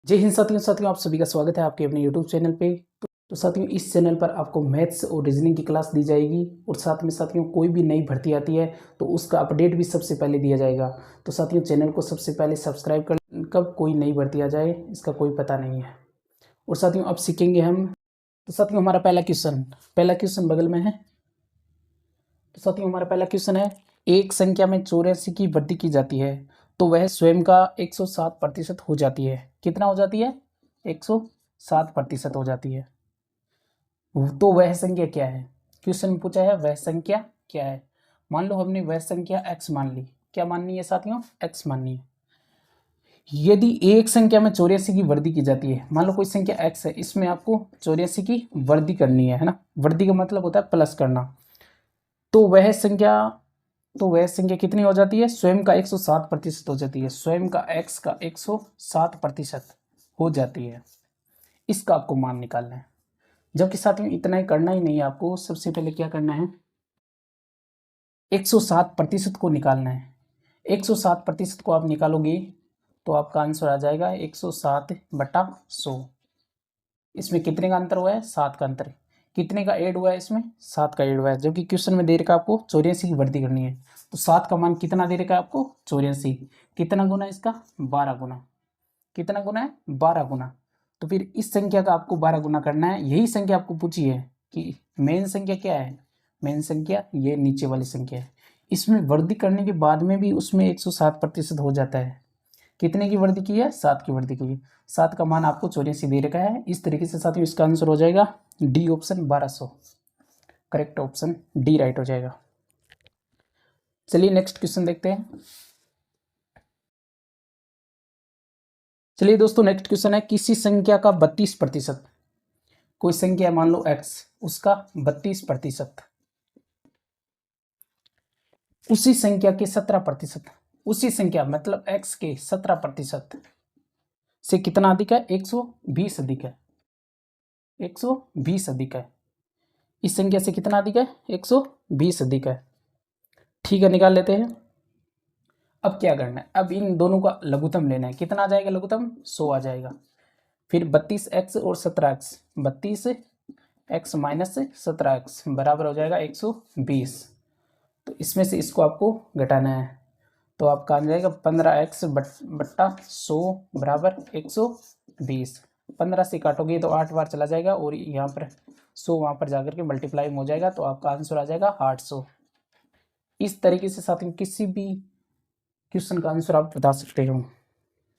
जय हिंद साथियों आप सभी का स्वागत है आपके अपने यूट्यूब चैनल पे। तो साथियों इस चैनल पर आपको मैथ्स और रीजनिंग की क्लास दी जाएगी और साथ में साथियों कोई भी नई भर्ती आती है तो उसका अपडेट भी सबसे पहले दिया जाएगा। तो साथियों चैनल को सबसे पहले सब्सक्राइब कर, कब कोई नई भर्ती आ जाए इसका कोई पता नहीं है। और साथियों अब सीखेंगे हम। तो साथियों हमारा पहला क्वेश्चन बगल में है। तो साथियों हमारा पहला क्वेश्चन है, एक संख्या में 84 की वृद्धि की जाती है तो वह स्वयं का 107% हो जाती है। कितना हो जाती है? 107% हो जाती है। तो वह संख्या क्या है? क्वेश्चन पूछा है वह संख्या क्या है। मान लो हमने वह संख्या x मान ली। क्या माननी है साथियों? x माननी है। यदि एक संख्या में 84 की वृद्धि की जाती है, मान लो कोई संख्या x है, इसमें आपको 84 की वृद्धि करनी है ना। वृद्धि का मतलब होता है प्लस करना। तो वह संख्या कितनी हो जाती है? स्वयं का 107% हो जाती है। स्वयं का x का 107% हो जाती है। इसका आपको मान निकालना है। जबकि साथियों इतना ही करना ही नहीं है आपको। सबसे पहले क्या करना है, 107% को निकालना है। 107% को आप निकालोगे तो आपका आंसर आ जाएगा 107/100। इसमें कितने का अंतर हुआ है? 7 का अंतर। कितने का ऐड हुआ है इसमें? 7 का ऐड हुआ है। जबकि क्वेश्चन में दे रखा आपको 84 की वृद्धि करनी है तो 7 का मान कितना दे रखा है आपको? 84। कितना गुना इसका? 12 गुना। कितना गुना है? 12 गुना। तो फिर इस संख्या का आपको 12 गुना करना है। यही संख्या आपको पूछी है कि मेन संख्या क्या है। मेन संख्या ये नीचे वाली संख्या है। इसमें वृद्धि करने के बाद में भी उसमें 107% हो जाता है। कितने की वृद्धि की है? 7 की वृद्धि की है। 7 का मान आपको 84 दे रखा है। इस तरीके से साथियों इसका आंसर हो जाएगा D option 1200। Correct option D right हो जाएगा। चलिए नेक्स्ट क्वेश्चन देखते हैं। चलिए दोस्तों नेक्स्ट क्वेश्चन है, किसी संख्या का 32%, कोई संख्या मान लो x, उसका 32%, उसी संख्या के 17%, उसी संख्या मतलब x के 17% से कितना अधिक है? 120 अधिक है। 120 अधिक है। इस संख्या से कितना अधिक है? 120 अधिक है। ठीक है, निकाल लेते हैं। अब क्या करना है, अब इन दोनों का लघुत्तम लेना है। कितना आ जाएगा लघुत्तम? 100 आ जाएगा। फिर 32x और 17x, 32x माइनस 17x बराबर हो जाएगा 120। तो इसमें से इसको आपको घटाना है तो आपका आ जाएगा 15x बट्टा 100 बराबर 120। 15 से काटोगे तो 8 बार चला जाएगा और यहाँ पर 100 वहाँ पर जाकर के मल्टीप्लाई हो जाएगा तो आपका आंसर आ जाएगा 800। इस तरीके से साथियों किसी भी क्वेश्चन का आंसर आप बता सकते हो।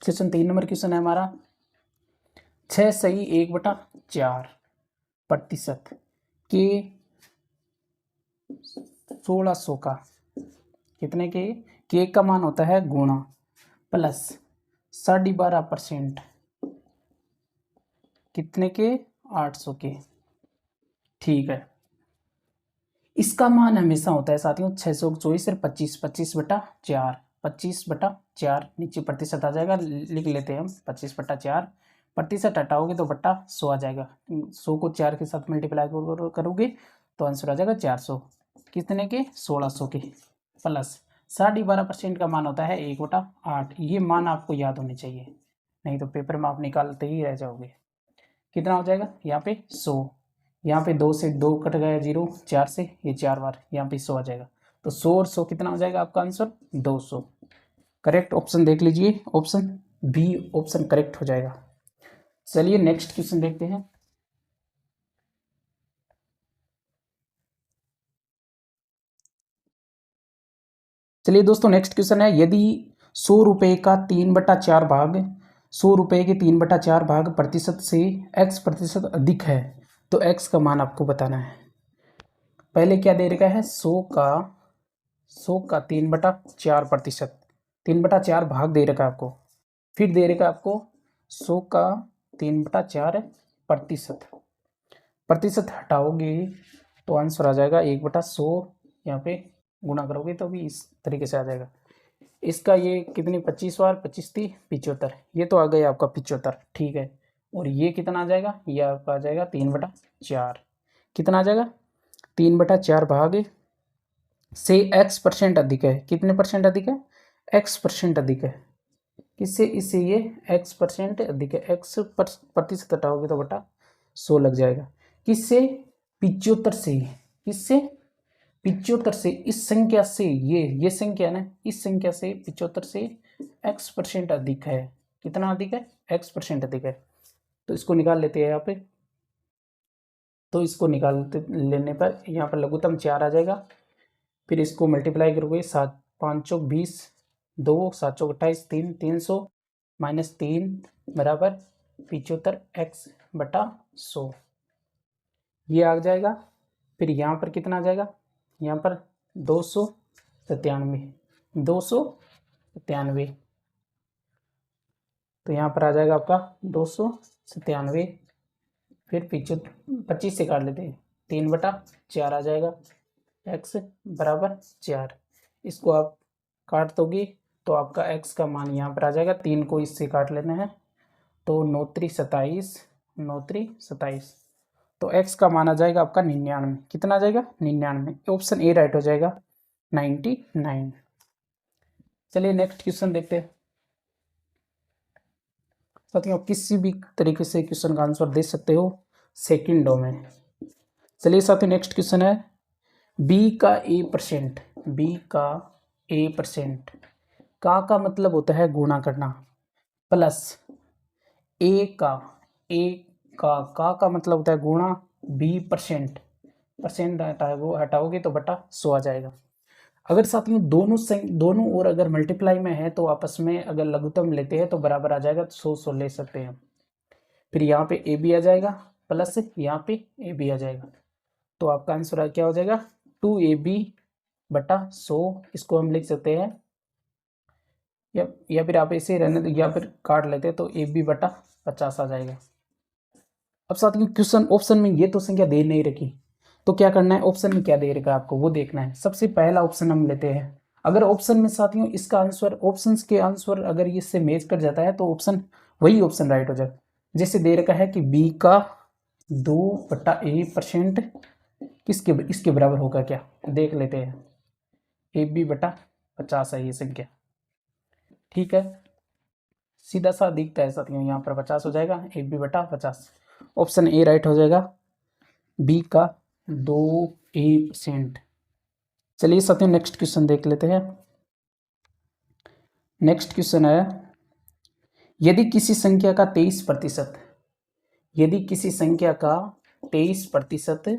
सेक्शन 3 नंबर क्वेश्चन है हमारा, 6 सही 1/4% के 1600 का, कितने के का मान होता है गुणा प्लस 12.5% कितने के? 800 के। ठीक है, इसका मान हमेशा होता है साथियों 624 और 25/4, 25/4 नीचे प्रतिशत आ जाएगा, लिख लेते हैं हम 25/4। प्रतिशत हटाओगे तो बट्टा 100 आ जाएगा। 100 को 4 के साथ मल्टीप्लाई करोगे तो आंसर आ जाएगा 400। कितने के? 1600 के। प्लस 12.5% का मान होता है 1/8। ये मान आपको याद होने चाहिए, नहीं तो पेपर में आप निकालते ही रह जाओगे। कितना हो जाएगा यहाँ पे? 100। यहाँ पे 2 से 2 कट गया, 0, 4 से ये 4 बार, यहाँ पे 100 आ जाएगा। तो 100 और 100 कितना हो जाएगा आपका आंसर? 200। करेक्ट ऑप्शन देख लीजिए, ऑप्शन बी ऑप्शन करेक्ट हो जाएगा। चलिए नेक्स्ट क्वेश्चन देखते हैं। चलिए दोस्तों नेक्स्ट क्वेश्चन है, यदि 100 रुपये का 3/4 भाग 100 रुपये के 3/4 भाग प्रतिशत से x% अधिक है तो x का मान आपको बताना है। पहले क्या दे रखा है? 100 का 3/4%, 3/4 भाग दे रखा है आपको। फिर दे रखा है आपको 100 का 3/4%। प्रतिशत हटाओगे तो आंसर आ जाएगा 1/100। यहाँ पे गुणा करोगे तो भी इस तरीके से आ जाएगा। इसका ये कितनी 25 बार, 25 थी 75, ये तो आ गया आपका 75। ठीक है, और ये कितना आ जाएगा? ये आपका आ जाएगा 3/4। कितना आ जाएगा? 3/4 भाग से x% अधिक है। कितने परसेंट अधिक है? x% अधिक है। किससे? इससे ये x% अधिक है, प्रतिशत हटाओगे तो बटा 100 लग जाएगा। किससे? 75 से। किससे? 75 से। इस संख्या से, ये संख्या ना, इस संख्या से 75 से x% अधिक है। कितना अधिक है? x% अधिक है। तो इसको निकाल लेते हैं यहाँ पे। तो इसको निकालते लेने पर यहाँ पर लघुत्तम 4 आ जाएगा। फिर इसको मल्टीप्लाई करोगे, 7 5 चौक 20, 2 7 चौक 28, 3 300 माइनस 3 बराबर 75 x बटा 100, ये आ जाएगा। फिर यहाँ पर कितना आ जाएगा? यहाँ पर 297, 297। तो यहाँ पर आ जाएगा आपका 297। फिर 25 से काट लेते हैं, 3/4 आ जाएगा, x बराबर 4। इसको आप काट दोगे तो आपका x का मान यहाँ पर आ जाएगा। 3 को इससे काट लेना है तो 9 3 27, 9 3 27। तो x का मान आ जाएगा आपका 99। कितना आ जाएगा? 99। ऑप्शन ए राइट हो जाएगा, 99। चलिए नेक्स्ट क्वेश्चन देखते हैं। साथियों किसी भी तरीके से क्वेश्चन का आंसर दे सकते हो सेकंडों में। चलिए साथियों नेक्स्ट क्वेश्चन है, b का a%, b का a%, का मतलब होता है गुणा करना, प्लस a का मतलब होता है गुणा b%, परसेंट हटाओगे तो बटा 100 आ जाएगा। अगर साथियों दोनों ओर अगर मल्टीप्लाई में है तो आपस में अगर लघुत्तम लेते हैं तो बराबर आ जाएगा, तो 100 ले सकते हैं। फिर यहाँ पे ए बी आ जाएगा, प्लस यहाँ पे ए बी आ जाएगा। तो आपका आंसर क्या हो जाएगा? 2ab बटा 100। इसको हम लिख सकते हैं, या फिर आप इसे रहने दो, या फिर काट लेते तो ab बटा 50 आ जाएगा। अब साथियों क्वेश्चन ऑप्शन में ये तो संख्या दे नहीं रखी, तो क्या करना है? ऑप्शन में क्या दे रखा है आपको वो देखना है। सबसे पहला ऑप्शन हम लेते हैं। अगर ऑप्शन में साथियों इसका आंसर, ऑप्शंस के आंसर अगर इससे मैच कर जाता है तो ऑप्शन, वही ऑप्शन राइट हो जाए। जैसे दे रखा है कि b का 2/a% इसके बराबर होगा क्या, देख लेते हैं। ab बटा 50 है ये संख्या, ठीक है, सीधा सा दिखता है साथियों। यहाँ पर 50 हो जाएगा, ab बटा 50। ऑप्शन ए राइट हो जाएगा, b का 2a%। चलिए साथियों नेक्स्ट क्वेश्चन देख लेते हैं। नेक्स्ट क्वेश्चन है, यदि किसी संख्या का 23%, यदि किसी संख्या का 23%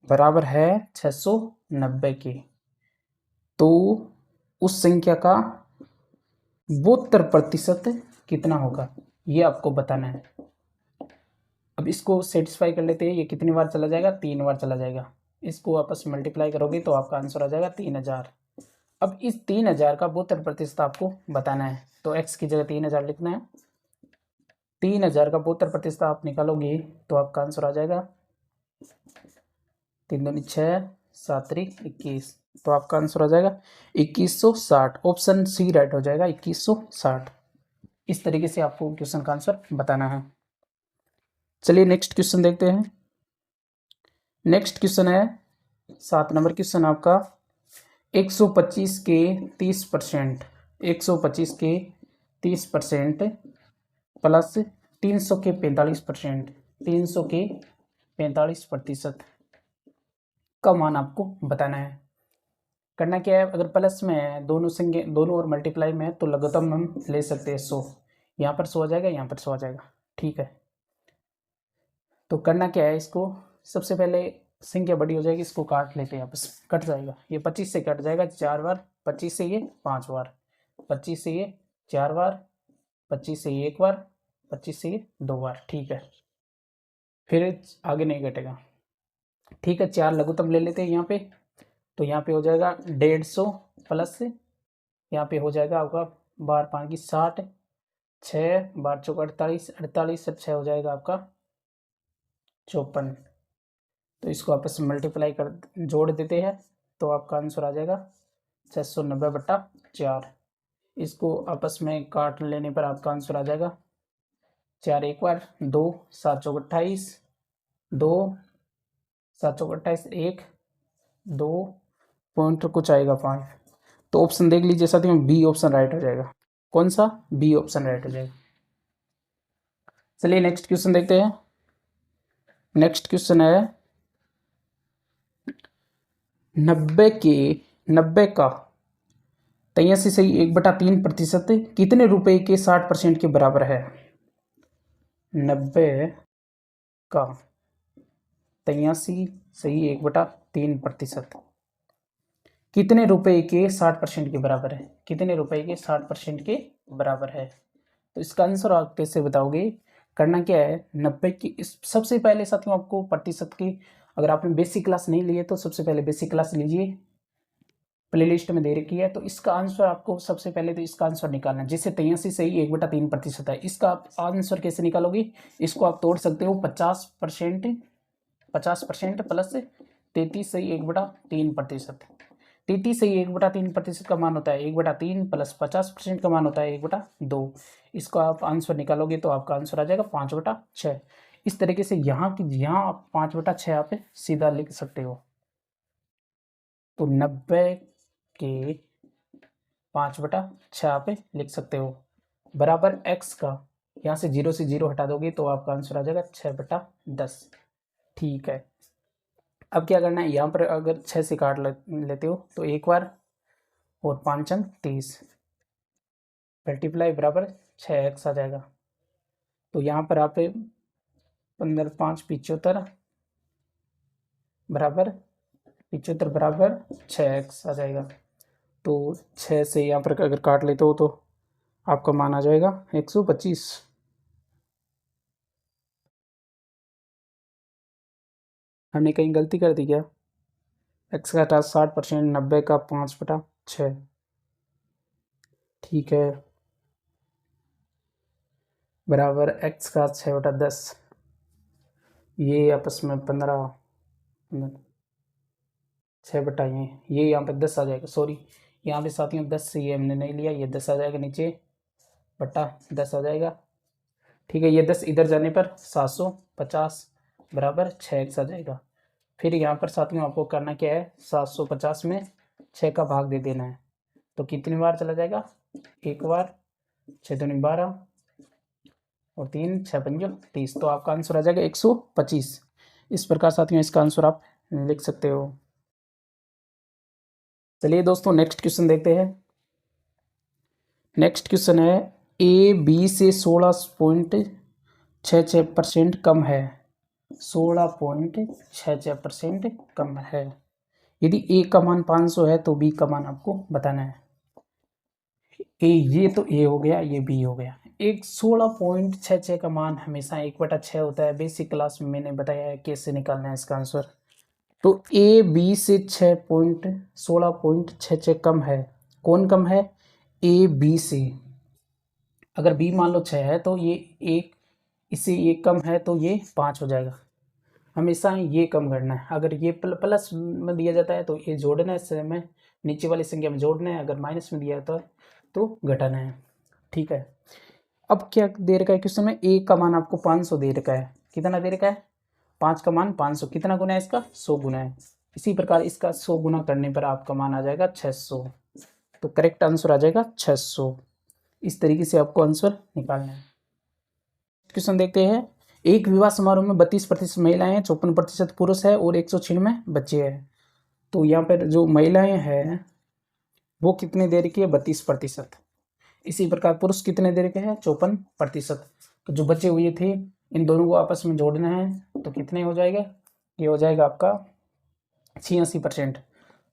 बराबर है 690 के, तो उस संख्या का 72% कितना होगा, ये आपको बताना है। अब इसको सेटिस्फाई कर लेते हैं। ये कितनी बार चला जाएगा? 3 बार चला जाएगा। इसको आपस में मल्टीप्लाई करोगे तो आपका आंसर आ जाएगा 3000। अब इस 3000 का 72% आपको बताना है, तो x की जगह 3000 लिखना है। 3000 का 72% आप निकालोगे तो आपका आंसर आ जाएगा 3 दूनी 6, 7 3 21। तो आपका आंसर आ जाएगा 2160। ऑप्शन सी राइट हो जाएगा, 2160। इस तरीके से आपको क्वेश्चन का आंसर बताना है। चलिए नेक्स्ट क्वेश्चन देखते हैं। नेक्स्ट क्वेश्चन है 7 नंबर क्वेश्चन आपका, 125 के 30%, 125 के 30% प्लस 300 के 45%, 300 के 45% का मान आपको बताना है। करना क्या है? अगर प्लस में है, दोनों संख्या दोनों ओर मल्टीप्लाई में है तो लघुत्तम हम ले सकते हैं 100। यहाँ पर 100 आ जाएगा, यहाँ पर 100 आ जाएगा, ठीक है। तो करना क्या है, इसको सबसे पहले संख्या बड़ी हो जाएगी, इसको काट लेते हैं, आपस कट जाएगा। ये 25 से कट जाएगा 4 बार, 25 से ये 5 बार, 25 से ये 4 बार, 25 से ये 1 बार, 25 से ये 2 बार, ठीक है। फिर आगे नहीं कटेगा, ठीक है। 4 लघुत्तम ले लेते हैं यहाँ पे, तो यहाँ पे हो जाएगा 150 प्लस यहाँ पे हो जाएगा आपका 12 5 की 60, 6 12 चौक 48, 48 से 6 हो जाएगा आपका 54। तो इसको आपस में मल्टीप्लाई कर जोड़ देते हैं तो आपका आंसर आ जाएगा 690/4। इसको आपस में काट लेने पर आपका आंसर आ जाएगा 4 एक बार, 2 7 चौक 28, 2 7 चौक 28, 1 2 पॉइंट कुछ आएगा 5। तो ऑप्शन देख लीजिए साथियों, बी ऑप्शन राइट हो जाएगा। कौन सा? बी ऑप्शन राइट हो जाएगा। चलिए नेक्स्ट क्वेश्चन देखते हैं। नेक्स्ट क्वेश्चन है 90 का 83.3% कितने रुपए के 60% के बराबर है? 90 का 83.3% कितने रुपए के 60% के बराबर है? कितने रुपए के 60% के बराबर है? तो इसका आंसर आप कैसे बताओगे? करना क्या है, 90 की इस सबसे पहले साथियों आपको प्रतिशत की, अगर आपने बेसिक क्लास नहीं ली है तो सबसे पहले बेसिक क्लास लीजिए, प्लेलिस्ट में दे रखी है। तो इसका आंसर आपको सबसे पहले तो इसका आंसर निकालना है। जैसे 83.3% है, इसका आप आंसर कैसे निकालोगे? इसको आप तोड़ सकते हो 50% प्लस 33.1/3%। 33.1/3% का मान होता है 1/3 प्लस 50% का मान होता है 1/2। इसको आप आंसर निकालोगे तो आपका आंसर आ जाएगा 5/6। इस तरीके से यहाँ आप 5/6 आप सीधा लिख सकते हो। तो 90 के 5/6 आप लिख सकते हो बराबर x का, यहाँ से 0 हटा दोगे तो आपका आंसर आ जाएगा 6/10। ठीक है, अब क्या करना है, यहाँ पर अगर 6 से काट लेते हो तो एक बार और 5 अंक 30 मल्टीप्लाई बराबर 6x आ जाएगा। तो यहाँ पर आप 15 5 75 बराबर 75 बराबर 6x आ जाएगा। तो 6 से यहाँ पर अगर काट लेते हो तो आपका मान आ जाएगा 125। हमने कहीं गलती कर दी क्या? x का था 60%, 90 का 5/6। ठीक है, बराबर x का 6/10। ये आपस में 15 6 ये यहाँ पे 10 आ जाएगा। सॉरी, यहाँ पे साथियों 10 से ये हमने नहीं लिया, ये 10 आ जाएगा नीचे, बटा 10 आ जाएगा। ठीक है, ये 10 इधर जाने पर 750 बराबर 6x आ जाएगा। फिर यहाँ पर साथियों आपको करना क्या है, 750 में 6 का भाग दे देना है। तो कितनी बार चला जाएगा? एक बार, 6 दूनी 12 और 3 6 पंजो 30। तो आपका आंसर आ जाएगा 125। इस प्रकार साथियों इसका आंसर आप लिख सकते हो। चलिए दोस्तों नेक्स्ट क्वेश्चन देखते हैं। नेक्स्ट क्वेश्चन है ए बी से 16.66% कम है। 16.66% कम है। यदि ए का मान 500 है तो बी का मान आपको बताना है। ये तो ए हो गया, ये बी हो गया। एक 16.66 का मान हमेशा 1/6 होता है। बेसिक क्लास में मैंने बताया है कैसे निकालना है इसका आंसर। तो ए बी से 16.66 कम है। कौन कम है? ए बी से। अगर बी मान लो 6 है तो ये एक, इससे ये कम है तो ये 5 हो जाएगा। हमेशा ये कम करना है। अगर ये प्लस में दिया जाता है तो ये जोड़ना है, इससे में नीचे वाली संख्या में जोड़ना है। अगर माइनस में दिया जाता है तो घटाना है। ठीक है, अब क्या दे रखा है क्वेश्चन में? ए का मान आपको 500 दे रखा है। कितना दे रखा है? 5 का मान 500। कितना गुना है इसका? 100 गुना है। इसी प्रकार इसका 100 गुना करने पर आपका मान आ जाएगा 600। तो करेक्ट आंसर आ जाएगा 600। इस तरीके से आपको आंसर निकालना है। क्वेश्चन देखते हैं। एक विवाह समारोह में 32% महिलाएं हैं, 54% पुरुष है और 196 बच्चे हैं। तो यहाँ पर जो महिलाएं हैं वो कितने दे रखी है? 32%। इसी प्रकार पुरुष कितने दे रखे हैं? 54%। तो जो बचे हुए थे इन दोनों को आपस में जोड़ना है तो कितने हो जाएगा? ये हो जाएगा आपका 86%।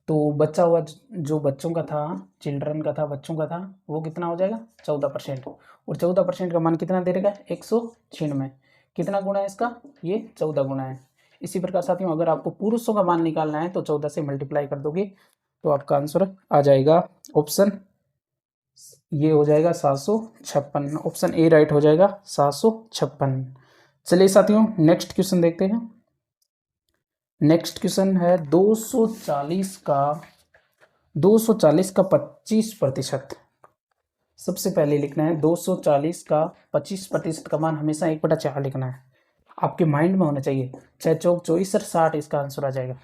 तो बचा हुआ जो बच्चों का था, चिल्ड्रन का था, बच्चों का था, वो कितना हो जाएगा? 14%। और 14% का मान कितना दे रखा है? 196। कितना गुना है इसका? ये 14 गुना है। इसी प्रकार साथियों अगर आपको पुरुषों का मान निकालना है तो 14 से मल्टीप्लाई कर दोगे तो आपका आंसर आ जाएगा ऑप्शन, ये हो जाएगा 756। ऑप्शन ए राइट हो जाएगा 756। चलिए साथियों नेक्स्ट क्वेश्चन देखते हैं। नेक्स्ट क्वेश्चन है 240 का 25%। सबसे पहले लिखना है 240 का 25% का मान हमेशा 1/4 लिखना है। आपके माइंड में होना चाहिए। 6 चौक 24 और 60 इसका आंसर आ जाएगा।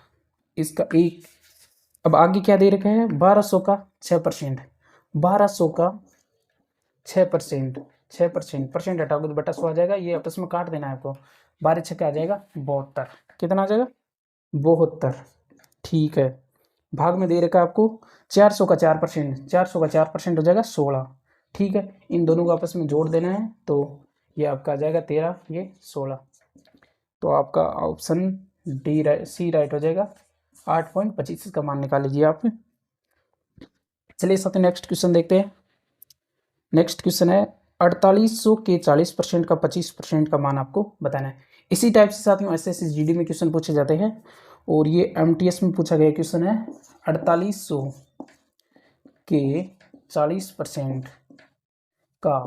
इसका एक, अब आगे क्या दे रखा है? 1200 का 6%। 1200 का 6%, 6%, परसेंट हटाओगे तो बटा 100 आ जाएगा, ये आपस में काट देना है आपको। 12 छक्के आ जाएगा 72, कितना आ जाएगा 72, ठीक है। भाग में दे रखा है आपको 400 का 4%, 400 का 4% हो जाएगा 16, ठीक है। इन दोनों को आपस में जोड़ देना है तो ये आपका आ जाएगा 13, ये 16, तो आपका ऑप्शन सी राइट हो जाएगा। 8.25 इसका मान निकाल लीजिए आप। चलिए साथियों नेक्स्ट क्वेश्चन देखते हैं। नेक्स्ट क्वेश्चन है 4800 के 40% का 25% का मान आपको बताना है। इसी टाइप से साथियों एसएससी जीडी में क्वेश्चन पूछे जाते हैं और ये एमटीएस में पूछा गया क्वेश्चन है। 4800 के 40% का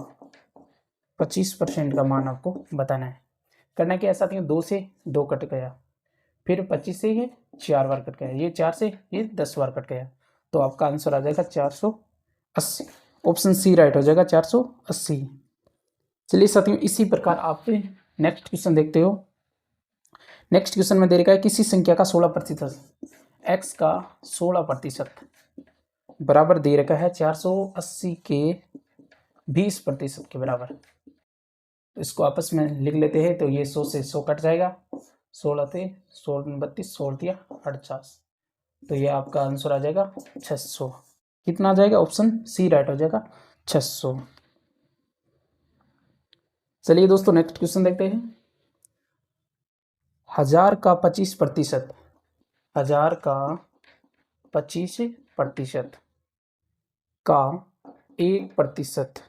25% का मान आपको बताना है। करना क्या है साथियों, 2 से 2 कट गया, फिर 25 से ये 4 बार कट गया, ये 4 से ये 10 बार कट गया, तो आपका आंसर आ जाएगा 480। ऑप्शन सी राइट हो जाएगा 480। चलिए साथियों इसी प्रकार आप नेक्स्ट क्वेश्चन देखते हो। नेक्स्ट क्वेश्चन में दे रखा है किसी संख्या का 16%, एक्स का 16% बराबर दे रखा है 480 के 20% के बराबर। इसको आपस में लिख लेते हैं तो ये 100 से 100 कट जाएगा, 16 से 16 32, 16 दिया 48, तो ये आपका आंसर आ जाएगा 600। कितना आ जाएगा, ऑप्शन सी राइट हो जाएगा 600। चलिए दोस्तों नेक्स्ट क्वेश्चन देखते हैं। 1000 का 25%, 1000 का 25% का 1%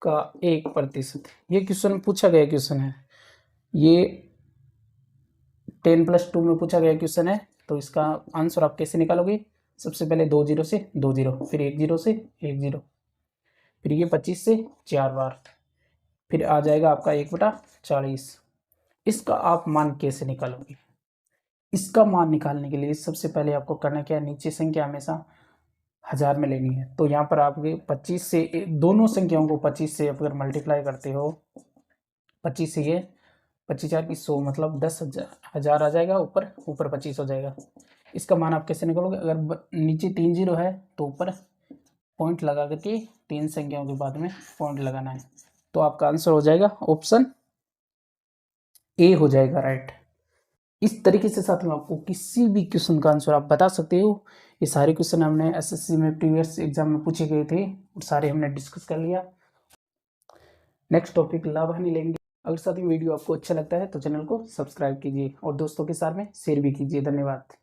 का 1%, ये क्वेश्चन पूछा गया क्वेश्चन है, ये 10+2 में पूछा गया क्वेश्चन है। तो इसका आंसर आप कैसे निकालोगे, सबसे पहले 2 0 से 2 0, फिर 1 0 से 1 0, फिर ये 25 से 4 बार, फिर आ जाएगा आपका 1/40। इसका आप मान कैसे निकालोगे, इसका मान निकालने के लिए सबसे पहले आपको करना क्या है, नीचे संख्या हमेशा 1000 में लेनी है। तो यहाँ पर आप 25 से दोनों संख्याओं को 25 से अगर मल्टीप्लाई करते हो, 25 से ये 25 4 की 100 मतलब 10,000 आ जाएगा, ऊपर ऊपर 25 हो जाएगा। इसका मान आप कैसे निकालोगे, अगर नीचे 3 0 है तो ऊपर पॉइंट लगा करके 3 संख्याओं के बाद में पॉइंट लगाना है, तो आपका आंसर हो जाएगा ऑप्शन ए हो जाएगा राइट। इस तरीके से साथियों आपको किसी भी क्वेश्चन का आंसर आप बता सकते हो। ये सारे क्वेश्चन हमने एसएससी में प्रीवियस एग्जाम में पूछे गए थे और सारे हमने डिस्कस कर लिया। नेक्स्ट टॉपिक लाभ हानि लेंगे। अगर साथियों वीडियो आपको अच्छा लगता है तो चैनल को सब्सक्राइब कीजिए और दोस्तों के साथ में शेयर भी कीजिए। धन्यवाद।